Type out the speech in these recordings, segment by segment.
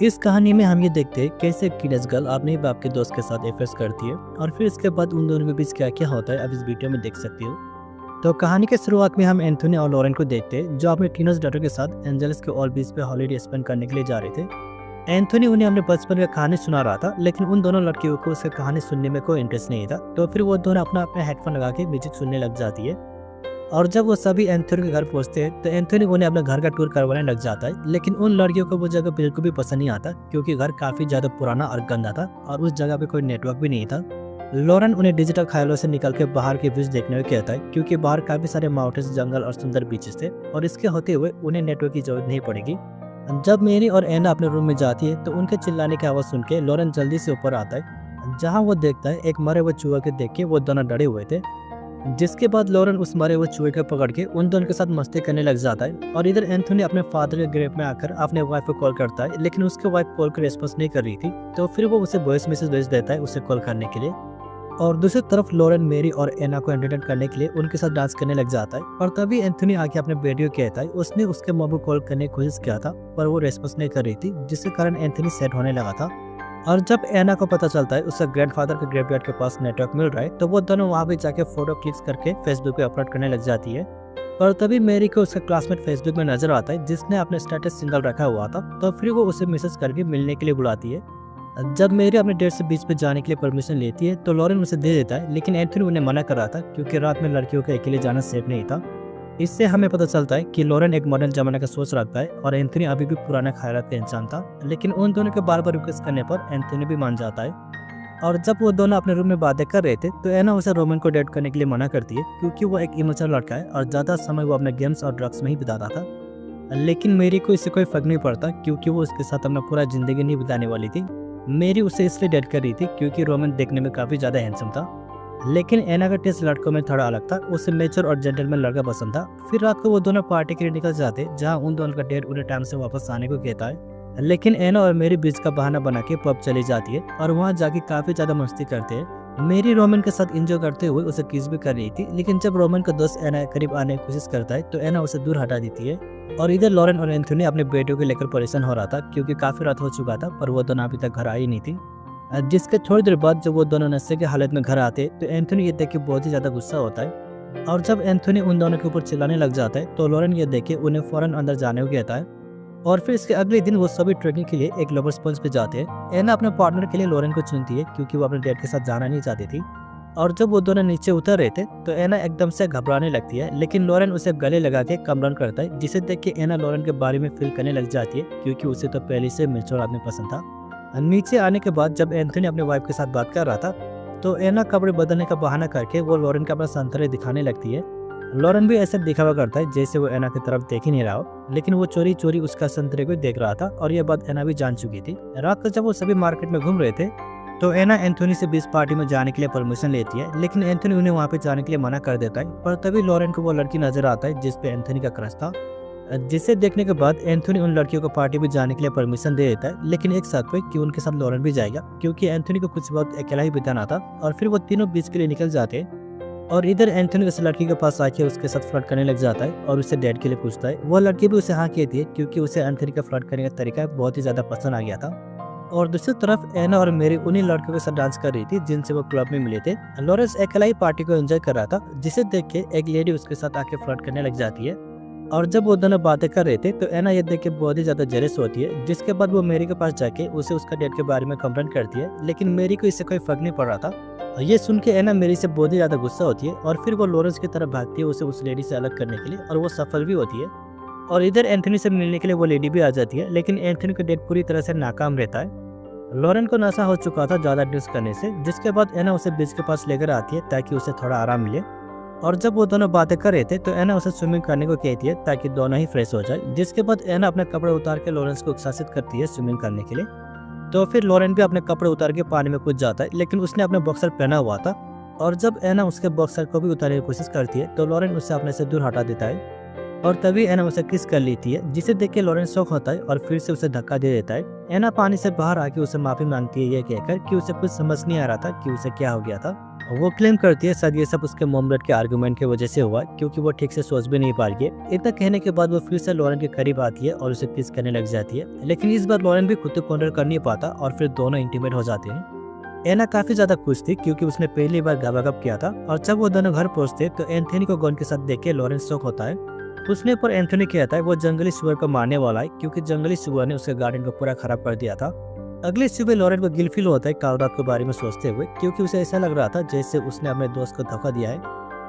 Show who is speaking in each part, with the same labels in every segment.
Speaker 1: इस कहानी में हम ये देखते हैं कैसे एक टीनेज गर्ल अपने ही बाप के दोस्त के साथ अफेयर्स करती है और फिर इसके बाद उन दोनों के बीच क्या क्या होता है, अब इस वीडियो में देख सकती हो। तो कहानी के शुरुआत में हम एंथोनी और लॉरेन को देखते हैं जो अपने टीनेज डॉटर के साथ एंजल्स के ऑल बीच पे हॉलीडे स्पेंड करने के लिए जा रहे थे। एंथोनी उन्हें अपने बचपन की कहानी सुना रहा था, लेकिन उन दोनों लड़कियों को उसकी कहानी सुनने में कोई इंटरेस्ट नहीं था। तो फिर वो दोनों अपना अपना हेडफोन लगा के म्यूजिक सुनने लग जाती है। और जब वो सभी एंथोनी के घर पहुंचते हैं तो एंथोनी उन्हें अपना घर का टूर करवाने लग जाता है, लेकिन उन लड़कियों को वो जगह बिल्कुल भी पसंद नहीं आता क्योंकि घर काफी ज्यादा पुराना और गंदा था और उस जगह पे कोई नेटवर्क भी नहीं था। लॉरेन उन्हें डिजिटल ख्यालों से निकल के बाहर के व्यूज देखने को कहता है क्योंकि बाहर काफी सारे माउंटेन्स, जंगल और सुंदर बीचेस थे और इसके होते हुए उन्हें नेटवर्क की जरूरत नहीं पड़ेगी। जब मेरी और एना अपने रूम में जाती है तो उनके चिल्लाने की आवाज सुन के लॉरेन जल्दी से ऊपर आता है, जहाँ वो देखता है एक मरे हुए चूहे के देख के वो दोनों डरे हुए थे। जिसके बाद लॉरेन उस मरे हुए चूहे को पकड़ के उन दोनों के साथ मस्ती करने लग जाता है। और इधर एंथोनी अपने फादर के ग्रेव में आकर अपने वाइफ को कॉल करता है, लेकिन उसके वाइफ कॉल को रिस्पॉन्स नहीं कर रही थी। तो फिर वो उसे वॉइस मैसेज भेज देता है उसे कॉल करने के लिए। और दूसरी तरफ लॉरेन मेरी और एना को एंटरटेन करने के लिए उनके साथ डांस करने लग जाता है। और तभी एंथोनी आके अपने बेटी को कहता है उसने उसके मॉम को कॉल करने की कोशिश किया था पर वो रिस्पॉन्स नहीं कर रही थी, जिसके कारण एंथोनी सेट होने लगा था। और जब एना को पता चलता है उसका ग्रैंडफादर के ग्रेवयार्ड के पास नेटवर्क मिल रहा है तो वो दोनों वहां पे जाके फोटो क्लिक्स करके फेसबुक पे अपलोड करने लग जाती है। और तभी मेरी को उसका क्लासमेट फेसबुक में नजर आता है जिसने अपने स्टेटस सिंगल रखा हुआ था। तो फिर वो उसे मैसेज करके मिलने के लिए बुलाती है। जब मेरी अपने डेट से बीच पे जाने के लिए परमिशन लेती है तो लॉरेन उसे दे देता है, लेकिन एंथोनी उन्हें मना कर रहा था क्योंकि रात में लड़कियों को अकेले जाना सेफ नहीं था। इससे हमें पता चलता है कि लॉरेन एक मॉडर्न जमाने का सोच रखता है और एंथोनी अभी भी पुराना ख्यालात का इंसान था। लेकिन उन दोनों के बार बार रिक्वेस्ट करने पर एंथोनी भी मान जाता है। और जब वो दोनों अपने रूम में बातें कर रहे थे तो एना उसे रोमन को डेट करने के लिए मना करती है क्योंकि वो एक इमोशनल लड़का है और ज्यादा समय वो अपने गेम्स और ड्रग्स में ही बिताता था। लेकिन मेरी को इससे कोई फर्क नहीं पड़ता क्योंकि वो उसके साथ अपना पूरा जिंदगी नहीं बिताने वाली थी। मेरी उसे इसलिए डेट कर रही थी क्योंकि रोमन देखने में काफी ज्यादा हैंडसम था। लेकिन एना का टेस्ट लड़कों में थोड़ा अलग था, उसे मेच्योर और जेंटलमैन लड़का पसंद था। फिर रात को वो दोनों पार्टी के लिए निकल जाते जहां उन दोनों का डेट उन्हें टाइम से वापस आने को कहता है। लेकिन एना और मेरी बीच का बहाना बना के पब चली जाती है और वहां जाके काफी ज्यादा मस्ती करते हैं। मेरी रोमन के साथ एंजॉय करते हुए उसे किस भी कर रही थी, लेकिन जब रोमन का दोस्त एना करीब आने की कोशिश करता है तो एना उसे दूर हटा देती है। और इधर लॉरेन और एंथोनी अपने बेटियों को लेकर परेशान हो रहा था क्योंकि काफी रात हो चुका था पर वो दोनों अभी तक घर आई नहीं थी। जिसके थोड़ी देर बाद जब वो दोनों नशे की हालत में घर आते तो एंथोनी ये देख के बहुत ही ज्यादा गुस्सा होता है। और जब एंथोनी उन दोनों के ऊपर चिल्लाने लग जाता है तो लॉरेन ये देख के उन्हें फौरन अंदर जाने को कहता है। और फिर इसके अगले दिन वो सभी ट्रेकिंग के लिए एक लवर्स पॉइंट पे जाते हैं। एना अपने पार्टनर के लिए लॉरेन को चुनती है क्योंकि वो अपने डैड के साथ जाना नहीं चाहती थी। और जब वो दोनों नीचे उतर रहे थे तो एना एकदम से घबराने लगती है, लेकिन लॉरेन उसे गले लगा के कम डाउन करता है, जिसे देख के एना लॉरेन के बारे में फील करने लग जाती है क्योंकि उसे तो पहले से मैच्योर आदमी पसंद था। नीचे आने के बाद जब एंथोनी अपने वाइफ के साथ बात कर रहा था तो एना कपड़े बदलने का बहाना करके वो लॉरेन का अपना संतरे दिखाने लगती है। लॉरेन भी ऐसा दिखावा करता है जैसे वो एना की तरफ देख ही नहीं रहा हो, लेकिन वो चोरी चोरी उसका संतरे को देख रहा था और यह बात एना भी जान चुकी थी। रात को जब वो सभी मार्केट में घूम रहे थे तो एना एंथोनी से बीच पार्टी में जाने के लिए परमिशन लेती है, लेकिन एंथोनी उन्हें वहाँ पे जाने के लिए मना कर देता है। पर तभी लॉरेन को वो लड़की नजर आता है जिसपे एंथोनी का क्रश था, जिसे देखने के बाद एंथोनी उन लड़कियों को पार्टी में जाने के लिए परमिशन दे देता है, लेकिन एक साथ पे कि उनके साथ लॉरेन भी जाएगा क्योंकि एंथोनी को कुछ वक्त अकेला ही बिताना था। और फिर वो तीनों बीच के लिए निकल जाते हैं। और इधर एंथोनी उस लड़की के पास आके उसके साथ फ्लर्ट करने लग जाता है और उसे डेट के लिए पूछता है। वो लड़की भी उसे हाँ कहती है क्योंकि उसे एंथोनी का फ्लर्ट करने का तरीका बहुत ही ज्यादा पसंद आ गया था। और दूसरी तरफ एना और मेरी उन्हीं लड़कियों के साथ डांस कर रही थी जिनसे वो क्लब में मिले थे। लॉरेंस अकेला ही पार्टी को एंजॉय कर रहा था, जिसे देख के एक लेडी उसके साथ आके फ्लर्ट करने लग जाती है। और जब वो दोनों बातें कर रहे थे तो एना ये देख के बहुत ही ज्यादा जेलस होती है, जिसके बाद वो मेरी के पास जाके उसे उसका डेट के बारे में कंप्लेंट करती है, लेकिन मेरी को इससे कोई फर्क नहीं पड़ रहा था। ये सुन के एना मेरी से बहुत ही ज्यादा गुस्सा होती है और फिर वो लॉरेंस की तरफ भागती है उसे उस लेडी से अलग करने के लिए, और वो सफल भी होती है। और इधर एंथोनी से मिलने के लिए वो लेडी भी आ जाती है, लेकिन एंथोनी का डेट पूरी तरह से नाकाम रहता है। लॉरेन को नशा हो चुका था ज्यादा ड्रिंक्स करने से, जिसके बाद एना उसे बीच के पास लेकर आती है ताकि उसे थोड़ा आराम मिले। और जब वो दोनों बातें कर रहे थे तो एना उसे स्विमिंग करने को कहती है ताकि दोनों ही फ्रेश हो जाए, जिसके बाद एना अपने कपड़े उतार के लॉरेंस को उत्साहित करती है स्विमिंग करने के लिए। तो फिर लॉरेन भी अपने कपड़े उतार के पानी में कूद जाता है, लेकिन उसने अपने बॉक्सर पहना हुआ था। और जब एना उसके बॉक्सर को भी उतारने की कोशिश करती है तो लॉरेन उसे अपने से दूर हटा देता है। और तभी एना उसे किस कर लेती है, जिसे देख के लॉरेन शॉक होता है और फिर से उसे धक्का दे देता है। एना पानी से बाहर आके उसे माफी मांगती है ये कहकर कि उसे कुछ समझ नहीं आ रहा था कि उसे क्या हो गया था। वो क्लेम करती है शायद ये सब उसके मॉम डैड के आर्गुमेंट की वजह से हुआ क्योंकि वो ठीक से सोच भी नहीं पा रही है। इतना कहने के बाद वो फिर से लॉरेन के करीब आती है और उसे किस करने लग जाती है, लेकिन इस बार लॉरेन भी खुद को कंट्रोल कर नहीं पाता और फिर दोनों इंटीमेट हो जाते हैं। एना काफी ज्यादा खुश थी क्योंकि उसने पहली बार गवागप किया था और जब वो दोनों घर पहुंचते तो एंथनी को गन के साथ देख के लॉरेन शॉक होता है। उसने पर एंथनी कहता है वो जंगली सुअर को मारने वाला है क्योंकि जंगली सुअर ने उसके गार्डन को पूरा खराब कर दिया था। अगली सुबह लॉरेन को गिल्ट फील होता है काल रात के बारे में सोचते हुए क्योंकि उसे ऐसा लग रहा था जैसे उसने अपने दोस्त को धोखा दिया है।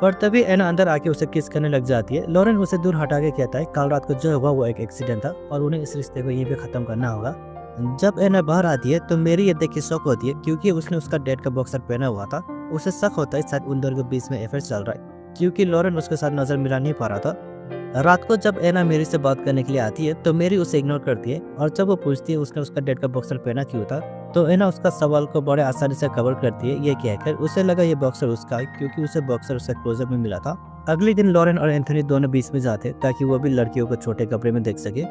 Speaker 1: पर तभी एना अंदर आके उसे किस करने लग जाती है। लॉरेन उसे दूर हटा के कहता है काल रात को जो हुआ वो एक एक्सीडेंट था और उन्हें इस रिश्ते को यहीं पे खत्म करना होगा। जब एना बाहर आती है तो मेरी ये देख के शौक होती है क्योंकि उसने उसका डेड का बॉक्सर पहना हुआ था। उसे शक होता है शायद उन दोनों के बीच में अफेयर चल रहा है क्योंकि लॉरेन उसके साथ नजर मिला नहीं पा रहा था। रात को जब एना मेरी से बात करने के लिए आती है तो मेरी उसे इग्नोर करती है और जब वो पूछती है उसने उसका डेड का बॉक्सर पहना क्यों था तो एना उसका सवाल को बड़े आसानी से कवर करती है। ये कहकर उसे लगा ये बॉक्सर उसका है क्योंकि उसे बॉक्सर उसे क्लोजअप में मिला था। अगले दिन लॉरेन और एंथनी दोनों बीच में जाते ताकि वो भी लड़कियों को छोटे कपड़े में देख सके।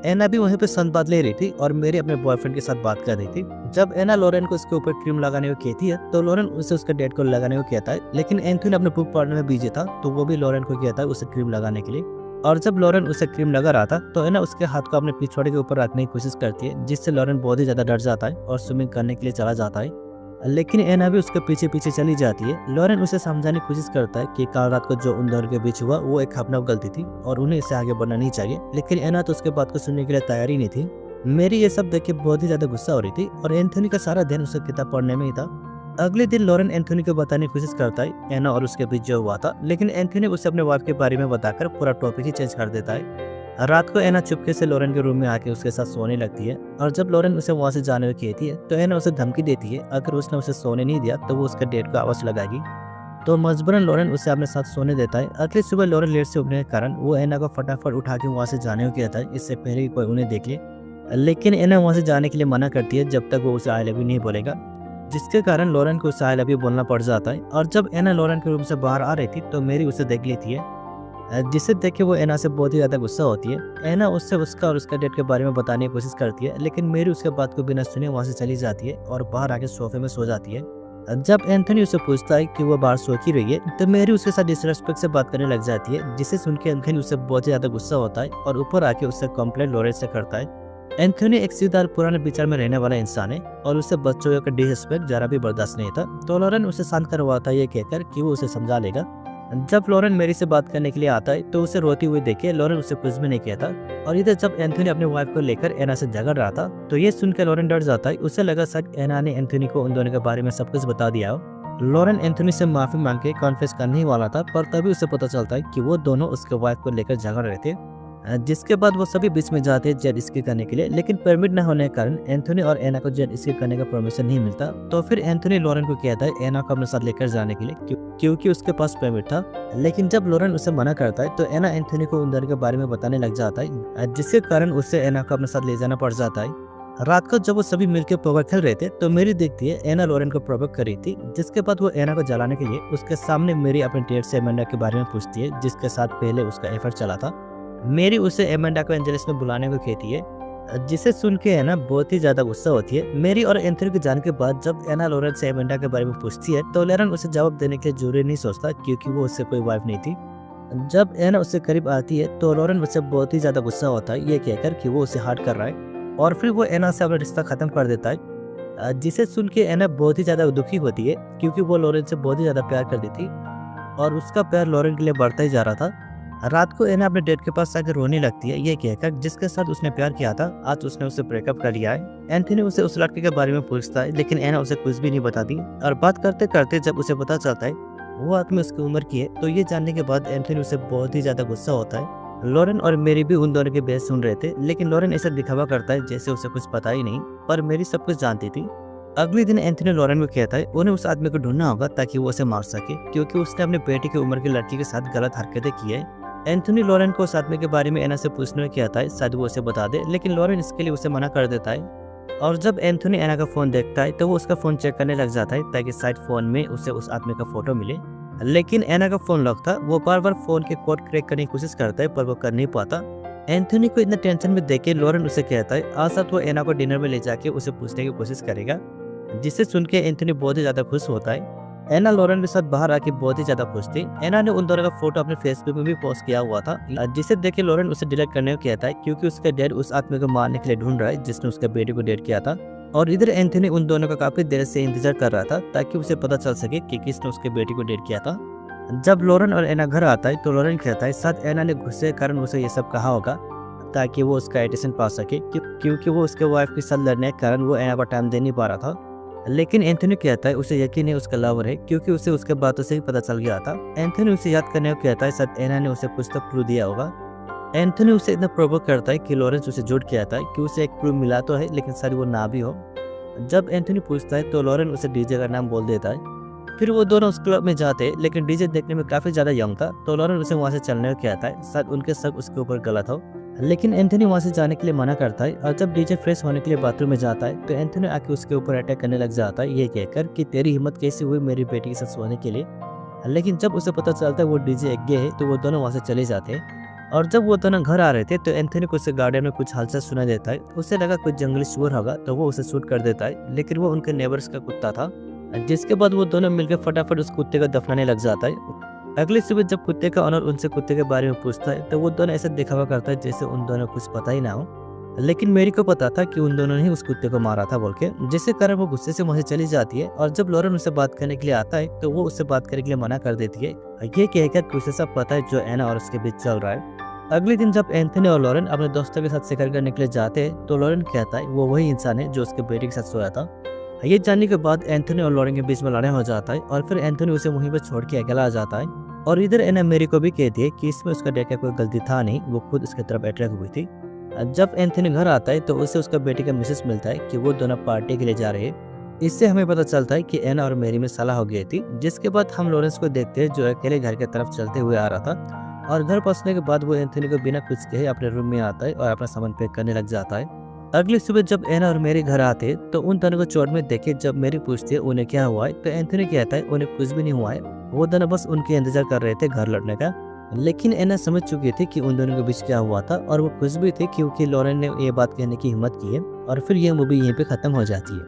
Speaker 1: एना भी वहीं पे संवाद ले रही थी और मेरी अपने बॉयफ्रेंड के साथ बात कर रही थी। जब एना लॉरेन को इसके ऊपर क्रीम लगाने को कहती है तो लॉरेन उसे उसके डेड को लगाने को कहता है, लेकिन एंथनी अपने बुक पढ़ने में बिजी था तो वो भी लॉरेन को कहता है उसे क्रीम लगाने के लिए। और जब लॉरेन उसे क्रीम लगा रहा था तो एना उसके हाथ को अपने पिछवाड़े के ऊपर रखने की कोशिश करती है जिससे लॉरेन बहुत ही ज्यादा डर जाता है और स्विमिंग करने के लिए चला जाता है। लेकिन एना भी उसके पीछे पीछे चली जाती है। लॉरेन उसे समझाने की कोशिश करता है कि कल रात को जो उन दोनों के बीच हुआ वो एक अपना गलती थी और उन्हें इससे आगे बढ़ना नहीं चाहिए, लेकिन एना तो उसके बात को सुनने के लिए तैयार ही नहीं थी। मेरी ये सब देख के बहुत ही ज्यादा गुस्सा हो रही थी और एंथनी का सारा ध्यान उसे किताब पढ़ने में ही था। अगले दिन लॉरेन एंथनी को बताने की कोशिश करता है एना और उसके बीच जो हुआ था, लेकिन एंथनी उसे अपने वाइफ के बारे में बताकर पूरा टॉपिक ही चेंज कर देता है। रात को एना चुपके से लॉरेन के रूम में आके उसके साथ सोने लगती है और जब लॉरेन उसे वहां से जाने को कहती है तो एना उसे धमकी देती है अगर उसने उसे सोने नहीं दिया तो वो उसके डेट को आवाज लगाएगी। तो मजबूरन लॉरेन उसे अपने साथ सोने देता है। अगली सुबह लॉरेन लेट से उठने के कारण वो एना को फटाफट उठा के वहाँ से जाने को कहता है इससे पहले कि कोई उन्हें देख ले, लेकिन एना वहाँ से जाने के लिए मना करती है जब तक वो उसे आई लव यू नहीं बोलेगा, जिसके कारण लॉरेन को उसे आई लव यू बोलना पड़ जाता है। और जब एना लॉरेन के रूम से बाहर आ रही थी तो मेरी उसे देख लेती है, जिसे देख के वो एना से बहुत ही ज्यादा गुस्सा होती है। एना उससे उसका और उसका डेट के बारे में बताने की कोशिश करती है, लेकिन मेरी उसके बात को बिना सुने वहाँ से चली जाती है और बाहर आके सोफे में सो जाती है। जब एंथनी उसे पूछता है कि वो बाहर सो क्यों रही है तो मेरी उसके साथ डिसरेस्पेक्ट से बात करने लग जाती है, जिसे सुन के एंथनी उससे बहुत ही ज्यादा गुस्सा होता है और ऊपर आके उससे कंप्लेंट लॉरेन से करता है। एंथनी एक सीधा पुराने विचार में रहने वाला इंसान है और उसे बच्चों का डिसरेस्पेक्ट जरा भी बर्दाश्त नहीं था, तो लॉरेन उसे शांत करवाता है ये कहकर कि वो उसे समझा लेगा। जब लॉरेन मेरी से बात करने के लिए आता है तो उसे रोती हुई देखे लॉरेन उसे कुछ भी नहीं कहता। और इधर जब एंथनी अपने वाइफ को लेकर एना से झगड़ रहा था तो ये सुनकर लॉरेन डर जाता है। उसे लगा शायद एना ने एंथनी को उन दोनों के बारे में सब कुछ बता दिया हो। लॉरेन एंथनी से माफी मांग के कॉन्फेस करने ही वाला था, पर तभी उसे पता चलता है कि वो दोनों उसके वाइफ को लेकर झगड़ रहे थे, जिसके बाद वो सभी बीच में जाते हैं जेट स्की करने के लिए, लेकिन परमिट न होने के कारण एंथनी और एना को जेट स्की करने का परमिशन नहीं मिलता। तो फिर एंथनी लॉरेन को कहता है एना को अपने साथ लेकर जाने के लिए क्योंकि उसके पास परमिट था, लेकिन जब लॉरेन उसे मना करता है तो एना एंथनी को उन दोनों के बारे में बताने लग जाता है, जिसके कारण उससे एना को अपने साथ ले जाना पड़ जाता है। रात को जब वो सभी मिलकर पोकर खेल रहे थे तो मेरी देखती है एना लॉरेन को प्रोवोक कर रही थी, जिसके बाद वो एना को जलाने के लिए उसके सामने मेरी अपने डेट से एमेंडा के बारे में पूछती है जिसके साथ पहले उसका एफर्ट चला था। मेरी उसे एमेंडा को एंजेलिस में बुलाने को कहती है, जिसे सुन के एना बहुत ही ज्यादा गुस्सा होती है। मेरी और एंथनी के जाने के बाद जब एना लॉरेन से एमेंडा के बारे में पूछती है तो लॉरेन उसे जवाब देने के लिए जरूरी नहीं सोचता क्योंकि वो उससे कोई वाइफ नहीं थी। जब एना उससे करीब आती है तो लॉरेन उससे बहुत ही ज्यादा गुस्सा होता है ये कहकर कि वो उसे हार्ट कर रहा है और फिर वो एना से अपना रिश्ता खत्म कर देता है, जिसे सुन के एना बहुत ही ज्यादा दुखी होती है क्योंकि वो लॉरेन से बहुत ही ज्यादा प्यार करती थी और उसका प्यार लॉरेन के लिए बढ़ता ही जा रहा था। रात को एना अपने डेड के पास आकर रोने लगती है ये कहकर जिसके साथ उसने प्यार किया था आज उसने उसे ब्रेकअप कर लिया है। एंथनी उसे उस लड़के के बारे में पूछता है, लेकिन एना उसे कुछ भी नहीं बताती और बात करते करते जब उसे पता चलता है वो आदमी उसकी उम्र की है तो ये जानने के बाद एंथनी उसे बहुत ही ज्यादा गुस्सा होता है। लॉरेन और मेरी भी उन दोनों के बहस सुन रहे थे, लेकिन लॉरेन ऐसा दिखावा करता है जैसे उसे कुछ पता ही नहीं, पर मेरी सब कुछ जानती थी। अगले दिन एंथनी लॉरेन को कहता है उन्हें उस आदमी को ढूंढना होगा ताकि वो उसे मार सके क्योंकि उसने अपने बेटे की उम्र की लड़की के साथ गलत हरकतें की है। एंथनी लॉरेन को उस आदमी के बारे में एना से पूछने में कहता है शायद वो उसे बता दे, लेकिन लॉरेन इसके लिए उसे मना कर देता है। और जब एंथनी एना का फोन देखता है तो वो उसका फोन चेक करने लग जाता है ताकि शायद फोन में उसे उस आदमी का फोटो मिले, लेकिन एना का फोन लॉक था। वो बार बार फोन के कोड क्रैक करने की कोशिश करता है पर वो कर नहीं पाता। एंथनी को इतना टेंशन में देख के लॉरेन उसे कहता है आज साथ वो एना को डिनर में ले जाके उसे पूछने की कोशिश करेगा, जिसे सुन के एंथनी बहुत ही ज्यादा खुश होता है। एना लॉरेन के साथ बाहर आके बहुत ही ज्यादा खुश थी। एना ने उन दोनों का फोटो अपने फेसबुक में भी पोस्ट किया हुआ था, जिसे देख के लॉरेन उसे डिलीट करने को कहता है क्योंकि उसका डैड उस आदमी को मारने के लिए ढूंढ रहा है जिसने उसके बेटे को डेट किया था। और इधर एंथनी उन दोनों का काफी देर से इंतजार कर रहा था ताकि उसे पता चल सके कि किसने उसके बेटे को डेट किया था। जब लॉरेन और एना घर आता है तो लॉरेन कहता है शायद एना ने गुस्से के कारण उसे ये सब कहा होगा ताकि वो उसका एटेंशन पा सके, क्योंकि वो उसके वाइफ के साथ लड़ने के कारण वो एना पर टाइम दे नहीं पा रहा था। लेकिन एंथनी कहता है उसे यकीन है उसका लवर है क्योंकि उसे उसके बातों से ही पता चल गया था। एंथनी उसे याद करने को कहता है शायद एना ने उसे कुछ तो क्लू दिया होगा। एंथनी उसे इतना प्रोवोक करता है कि लॉरेंस उसे झूठ कहता है कि उसे एक क्लू मिला तो है लेकिन शायद वो ना भी हो। जब एंथनी पूछता है तो लॉरेंस उसे डीजे का नाम बोल देता है। फिर वो दोनों उस क्लब में जाते हैं लेकिन डीजे देखने में काफी ज्यादा यंग था तो लॉरेंस उसे वहां से चलने को कहता है, शायद उनके शक उसके ऊपर गलत हो। लेकिन एंथनी वहां से जाने के लिए मना करता है और जब डीजे फ्रेश होने के लिए बाथरूम में जाता है तो एंथनी आके उसके ऊपर अटैक करने लग जाता है, ये कहकर कि तेरी हिम्मत कैसे हुई मेरी बेटी के साथ सोने के लिए। लेकिन जब उसे पता चलता है वो डीजे एक गे है तो वो दोनों वहां से चले जाते हैं। और जब वो दोनों घर आ रहे थे तो एंथनी को उसे गार्डन में कुछ हलचल सुना देता है। उसे लगा कुछ जंगली सुअर होगा तो वो उसे शूट कर देता है, लेकिन वो उनके नेबर्स का कुत्ता था। जिसके बाद वो दोनों मिलकर फटाफट उस कुत्ते को दफनाने लग जाता है। अगली सुबह जब कुत्ते का ऑनर उनसे कुत्ते के बारे में पूछता है तो वो दोनों ऐसे दिखावा करता है जैसे उन दोनों कुछ पता ही ना हो। लेकिन मेरी को पता था कि उन दोनों ने ही उस कुत्ते को मारा था बोल के, जिसके कारण वो गुस्से से वहां से चली जाती है। और जब लॉरेन उसे बात करने के लिए आता है तो वो उससे बात करने के लिए मना कर देती है, ये कहकर कि उसे सब पता है जो एना और उसके बीच चल रहा है। अगले दिन जब एंथनी और लॉरेन अपने दोस्तों के साथ शिकार करने के लिए जाते हैं तो लॉरेन कहता है वो वही इंसान है जो उसके बेटे के साथ सोया था। ये जानने के बाद एंथनी और लॉरेन के बीच में लड़ाई हो जाता है और फिर एंथनी उसे वहीं पर छोड़ के अकेला आ जाता है। और इधर एना मेरी को भी कहती है कि इसमें उसका डैड का कोई गलती था नहीं, वो खुद उसकी तरफ अट्रैक्ट हुई थी। जब एंथनी घर आता है तो उसे उसका बेटे का मैसेज मिलता है कि वो दोनों पार्टी के लिए जा रहे हैं। इससे हमें पता चलता है कि एना और मेरी में सलाह हो गई थी। जिसके बाद हम लॉरेंस को देखते हैं जो अकेले घर की तरफ चलते हुए आ रहा था। और घर पहुंचने के बाद वो एंथनी को बिना कुछ कहे अपने रूम में आता है और अपना सामान पैक करने लग जाता है। अगली सुबह जब एना और मेरी घर आते हैं तो उन दोनों को चोट में देखे जब मेरी पूछती है उन्हें क्या हुआ है तो एंथनी कहता है उन्हें कुछ भी नहीं हुआ है, वो दोनों बस उनके इंतजार कर रहे थे घर लौटने का। लेकिन एना समझ चुकी थी कि उन दोनों के बीच क्या हुआ था और वो खुश भी थे क्योंकि लॉरेन ने ये बात कहने की हिम्मत की है। और फिर ये मूवी यहीं पे खत्म हो जाती है।